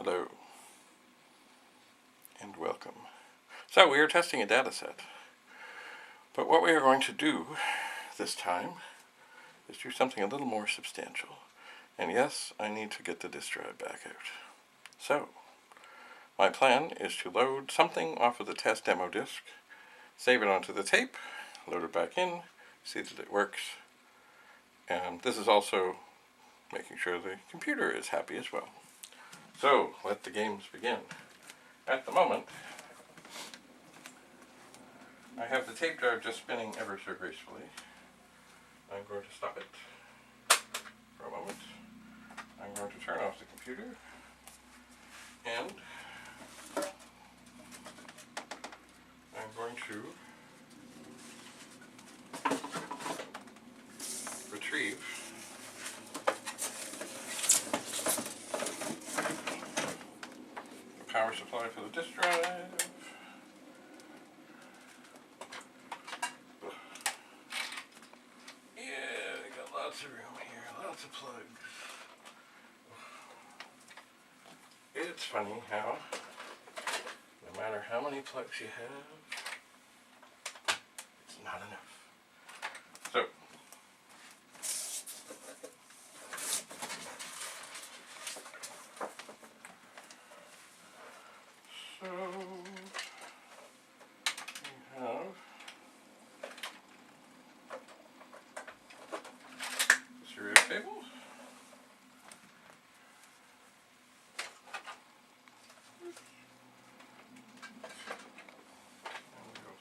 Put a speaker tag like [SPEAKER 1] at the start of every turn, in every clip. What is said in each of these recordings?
[SPEAKER 1] Hello and welcome. So we are testing a dataset, but what we are going to do this time is do something a little more substantial. And yes, I need to get the disk drive back out. So my plan is to load something off of the test demo disk, save it onto the tape, load it back in, see that it works. And this is also making sure the computer is happy as well. So let the games begin. At the moment, I have the tape drive just spinning ever so gracefully. I'm going to stop it for a moment. I'm going to turn off the computer and I'm going to retrieve the power supply for the disk drive. Yeah, we got lots of room here, lots of plugs. It's funny how, no matter how many plugs you have, it's not enough. So, we have the serial cable.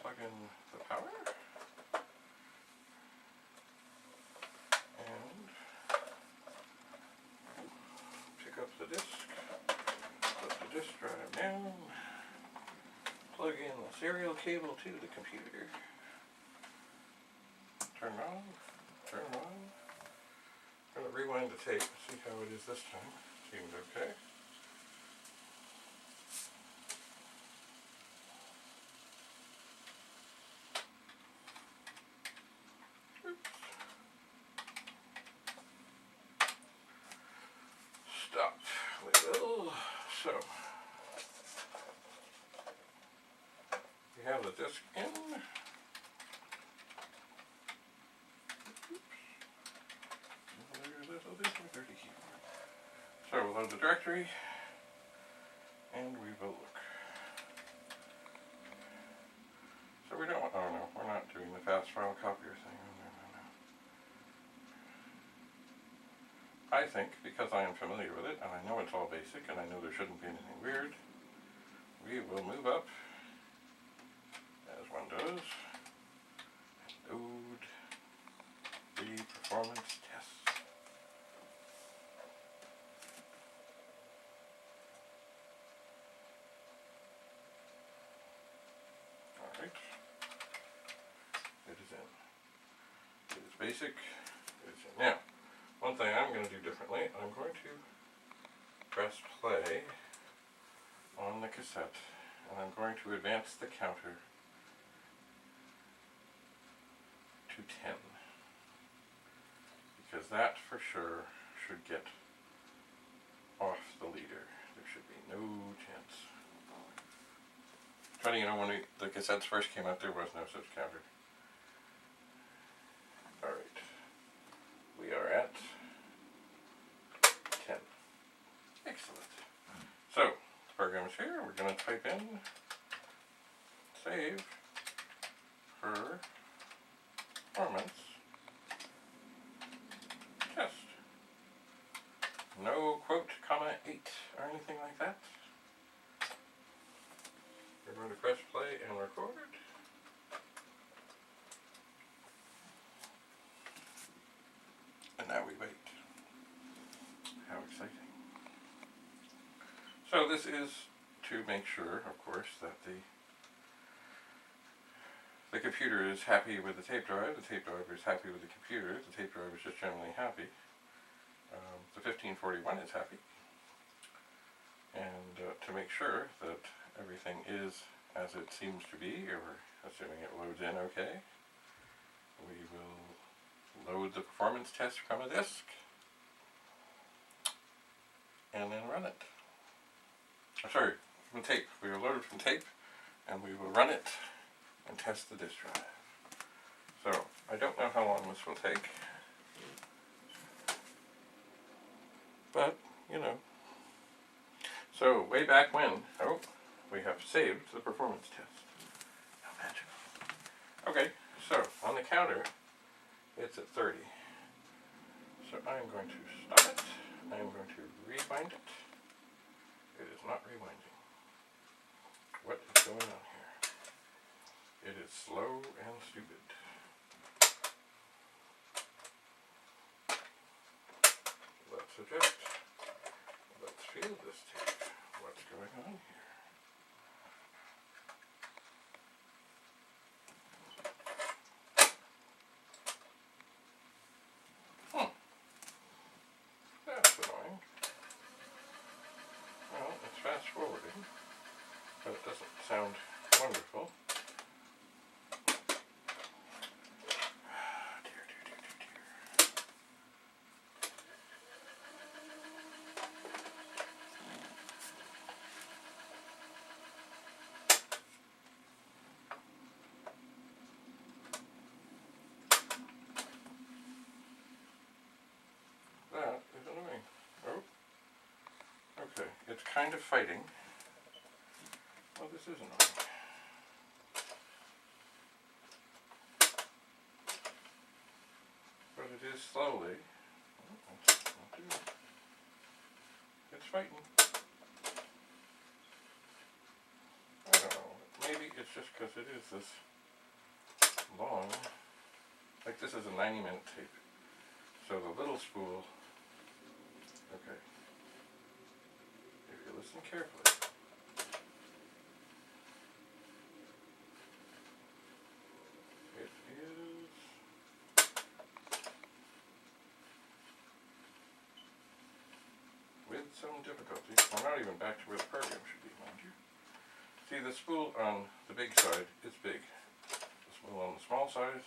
[SPEAKER 1] Plug in the power and pick up the disk, put the disk drive down, plug in the serial cable to the computer, turn it on, turn it on. I'm going to rewind the tape, see how it is this time. Seems okay. Stop. We will. So, we have the disk in. So we'll load the directory and we will look. So we don't want, oh no, we're not doing the fast file copier thing. No. I think, because I am familiar with it, and I know it's all basic, and I know there shouldn't be anything weird, we will move up, as one does, and load the performance test. Alright, it is in. It is basic, it is in. Now, one thing I'm going to do differently, I'm going to press play on the cassette, and I'm going to advance the counter to 10, because that for sure should get off the leader. There should be no chance. Funny, you know, when the cassettes first came out, there was no such counter. Alright, we are at 10. Excellent. So, the program is here. We're going to type in save performance test. No quote, comma, 8 or anything like that. We're going to press play and record. And now we wait. How exciting. So this is to make sure, of course, that the computer is happy with the tape drive is happy with the computer, the tape drive is just generally happy. The 1541 is happy. And to make sure that everything is as it seems to be, or assuming it loads in okay, we will load the performance test from a disk and then run it. sorry, from tape. We will load it from tape, and we will run it and test the disk drive. So, I don't know how long this will take, but, you know. So, way back when, we have saved the performance test. How magical. Okay, so, on the counter, it's at 30. So, I'm going to stop it. I'm going to rewind it. It is not rewinding. What is going on here? It is slow and stupid. Let's adjust. Let's feel this tape. What's going on here? That's annoying. Well, it's fast forwarding, but it doesn't sound wonderful. Dear. That is annoying. Oh. Okay, it's kind of fighting. Well, this is annoying. But it is slowly. It's fighting. I don't know. Maybe it's just because it is this long. Like this is a 90-minute tape. So the little spool. Okay. If you listen carefully. It is with some difficulty. We're not even back to where the program should be, mind you. See, the spool on the big side is big. The spool on the small side,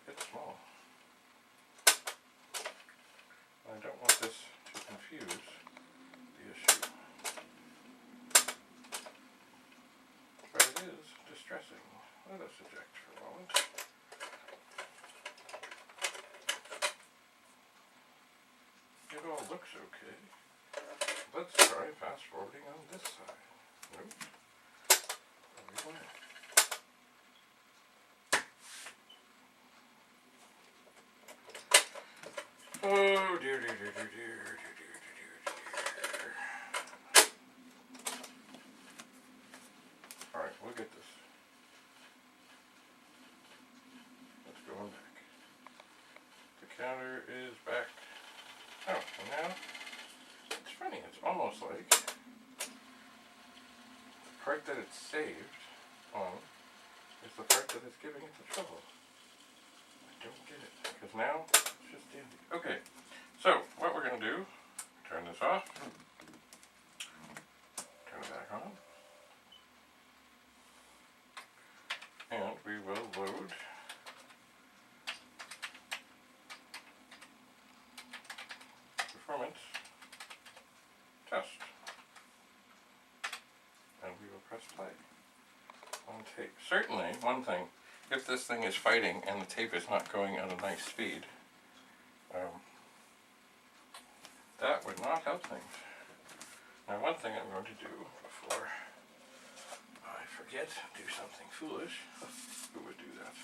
[SPEAKER 1] it's small. I don't want this to confuse the issue. But it is distressing. Let us eject for a moment. It all looks okay. Let's try fast forwarding on this side. Nope. Rewind. Oh dear. Alright, we'll get this. Let's go on back. The counter is back. Oh, and now, it's funny, it's almost like the part that it's saved on is the part that is giving it the trouble. I don't get it, because now it's just dandy. Okay, so what we're going to do, turn this off, turn it back on, and we will load performance test, and we will press play on tape. Certainly, one thing, if this thing is fighting and the tape is not going at a nice speed, that would not help things. Now, one thing I'm going to do before I forget, do something foolish. Who would do that?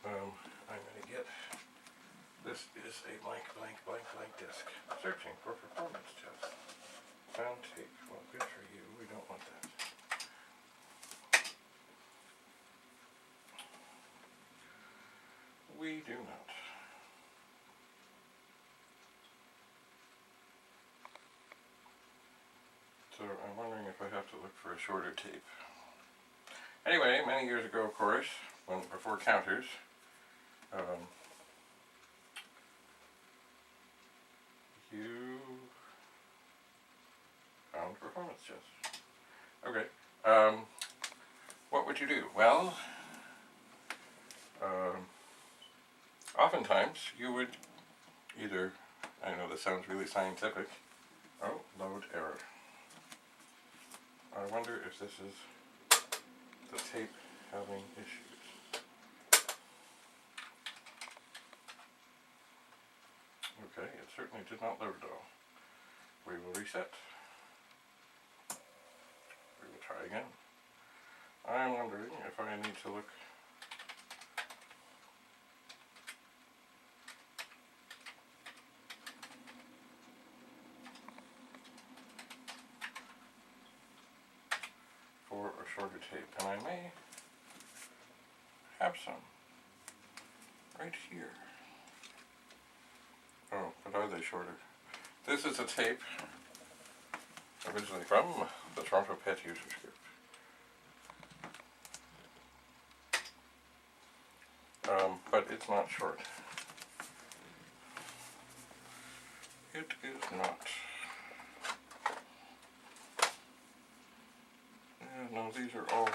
[SPEAKER 1] I'm going to get, this is a blank disk. Searching for performance test. Found tape. Well, good for you. We don't want that. We do not. So I'm wondering if I have to look for a shorter tape. Anyway, many years ago, of course, before counters, you found performance tests. Okay. What would you do? Well, oftentimes you would either, I know this sounds really scientific, load error. wonder if this is the tape having issues. Okay, it certainly did not load at all. We will reset. We will try again. I'm wondering if I need to look for a shorter tape, and I may have some right here. Oh, but are they shorter? This is a tape originally from the Toronto Pet Users Group. But it's not short. It is not. Yeah, no, these are all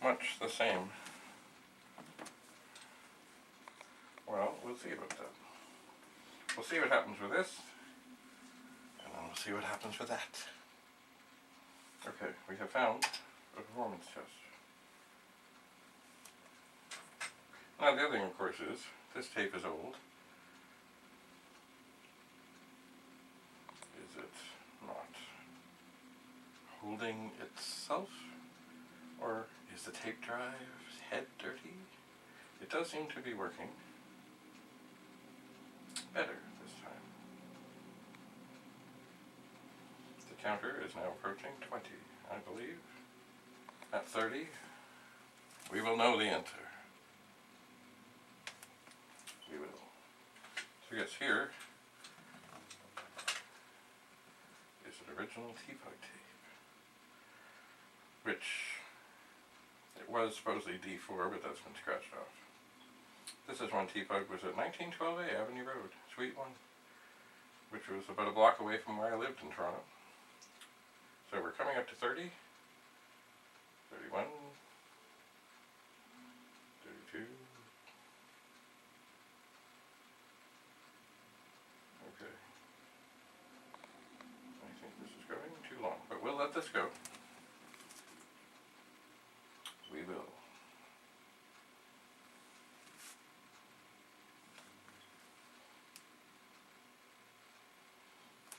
[SPEAKER 1] much the same. Well, we'll see about that. We'll see what happens with this, and then we'll see what happens with that. Okay, we have found a performance test. Now the other thing, of course, is this tape is old. Is it not holding itself? Or is the tape drive's head dirty? It does seem to be working better this time. The counter is now approaching 20, I believe. At 30, we will know the answer. We will. So yes, here is an original T-Pug tape, which it was supposedly D4, but that's been scratched off. This is when T-Pug was at 1912A Avenue Road, Suite 1, which was about a block away from where I lived in Toronto. So we're coming up to 30, 31, 32. Okay. I think this is going too long, but we'll let this go. We will.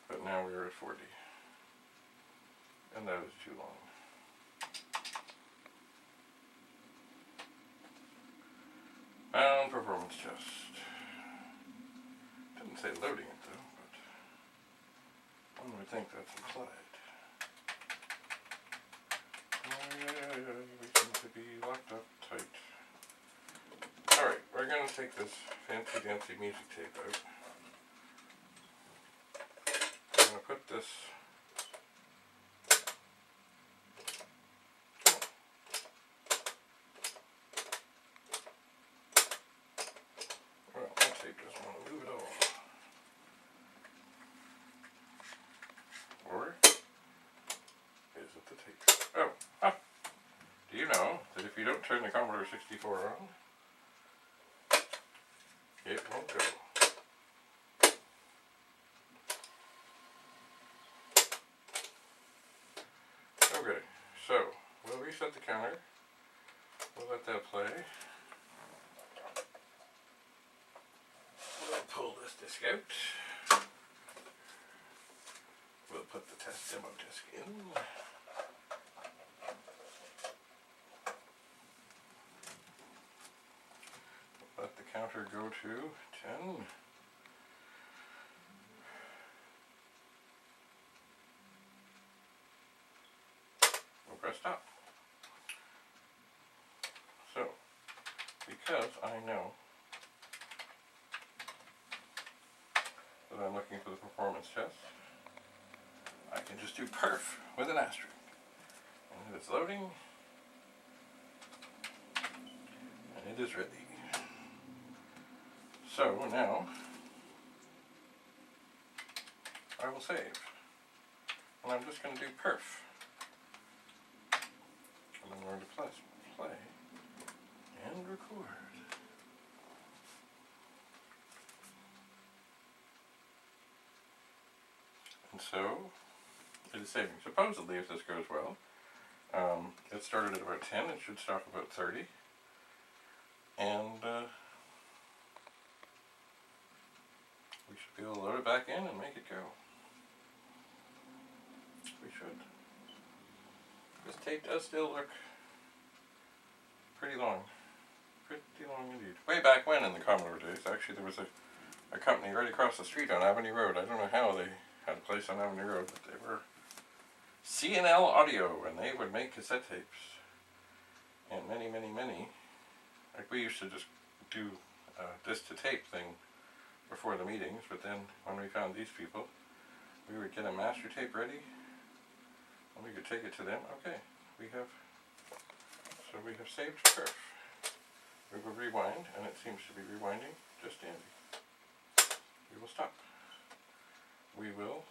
[SPEAKER 1] But now we're at 40. And that is too long. And performance test. Didn't say loading it though, but one would think that's implied. We seem to be locked up tight. Alright, we're going to take this fancy dancy music tape out. I'm going to put this doesn't want to move at all. Or is it the tape? Oh, do you know that if you don't turn the Commodore 64 on, it won't go? Okay, so we'll reset the counter. We'll let that play. We'll pull this disc out. We'll put the test demo disc in. Let the counter go to 10. We'll press stop. So, because I know that I'm looking for the performance test, I can just do perf with an asterisk. And it's loading. And it is ready. So now, I will save. And I'm just going to do perf. And I'm going to press play and record. And so, it is saving. Supposedly, if this goes well, it started at about 10, it should stop about 30, and we should be able to load it back in and make it go. We should. This tape does still look pretty long. Pretty long indeed. Way back when in the Commodore days, actually there was a company right across the street on Avenue Road. I don't know how they had a place on Avenue Road, but they were C&L Audio, and they would make cassette tapes. And many, many, many. Like we used to just do disc to tape thing before the meetings, but then when we found these people, we would get a master tape ready, and we could take it to them. Okay, we have saved perf. We will rewind, and it seems to be rewinding just dandy. We will stop. We will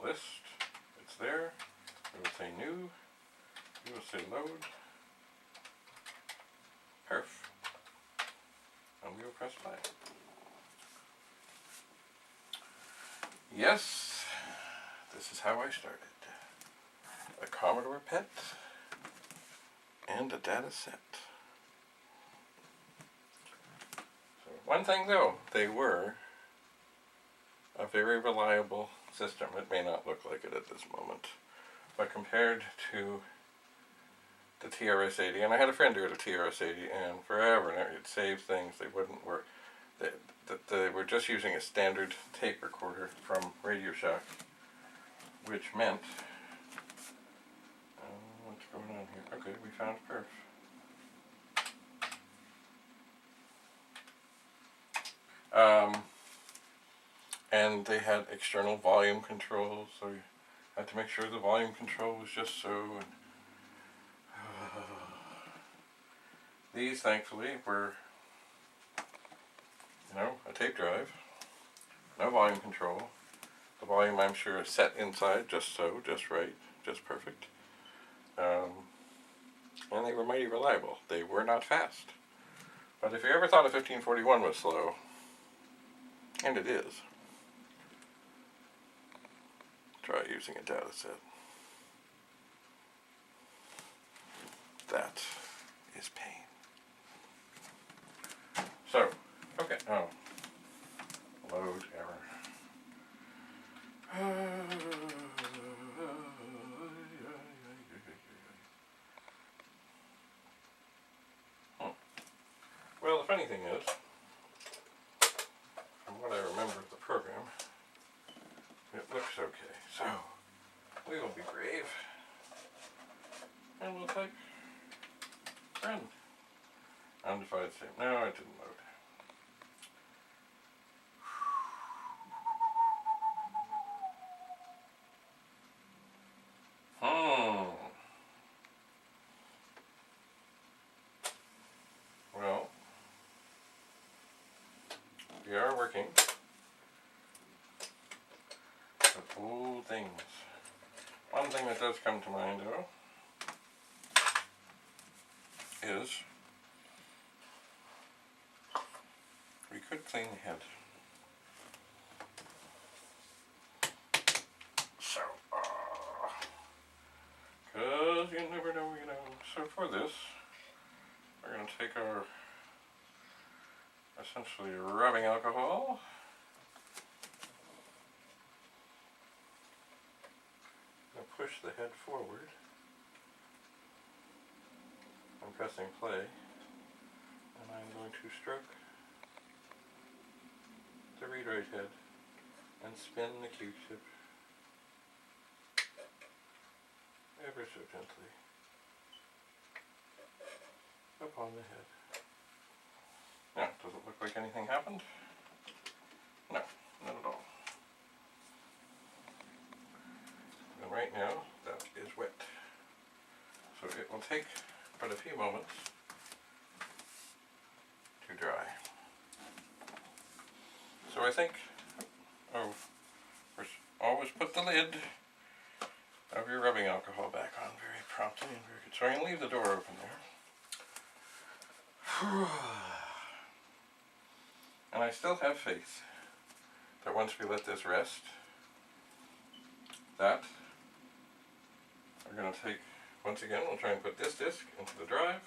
[SPEAKER 1] list. It's there. We will say new. We will say load. Perf. And we will press play. Yes, this is how I started. A Commodore PET and a Datasette. So one thing though, they were a very reliable system. It may not look like it at this moment, but compared to the TRS-80, and I had a friend who had a TRS-80, and forever and ever it saved things. They wouldn't work. They were just using a standard tape recorder from Radio Shack, which meant what's going on here? Okay, we found perf. And they had external volume controls, so you had to make sure the volume control was just so. And, these, thankfully, were, a tape drive, no volume control. The volume, I'm sure, is set inside just so, just right, just perfect. And they were mighty reliable. They were not fast. But if you ever thought a 1541 was slow, and it is, try using a Datasette. That is pain. So, okay, load error. Well, the funny thing is, from what I remember of the program, it looks okay. So, we will be brave, and we'll type friend. Undefined state. No, it didn't load. Well, we are working with old things. One thing that does come to mind, though, is we could clean the head. So, because you never know, So for this, we're going to take our essentially rubbing alcohol. I'm going to push the head forward. I'm pressing play, and I'm going to stroke the read-write head and spin the Q-tip ever so gently upon the head. Now, does it look like anything happened? No, not at all. And right now, that is wet. So it will take but a few moments to dry. So I think, always put the lid of your rubbing alcohol back on very promptly and very good. So I'm going to leave the door open there. And I still have faith that once we let this rest, that we're going to take, once again, we'll try and put this disk into the drive,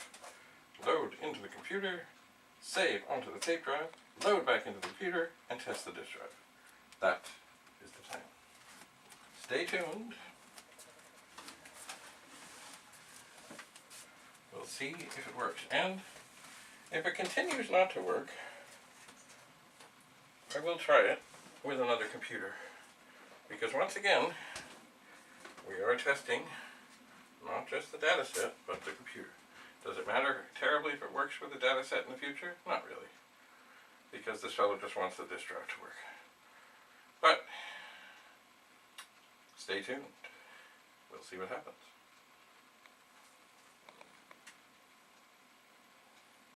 [SPEAKER 1] load into the computer, save onto the tape drive, load back into the computer, and test the disk drive. That is the plan. Stay tuned. We'll see if it works. And if it continues not to work, I will try it with another computer. Because once again, we are testing not just the dataset, but the computer. Does it matter terribly if it works with the dataset in the future? Not really. Because this fellow just wants the disk drive to work. But stay tuned. We'll see what happens.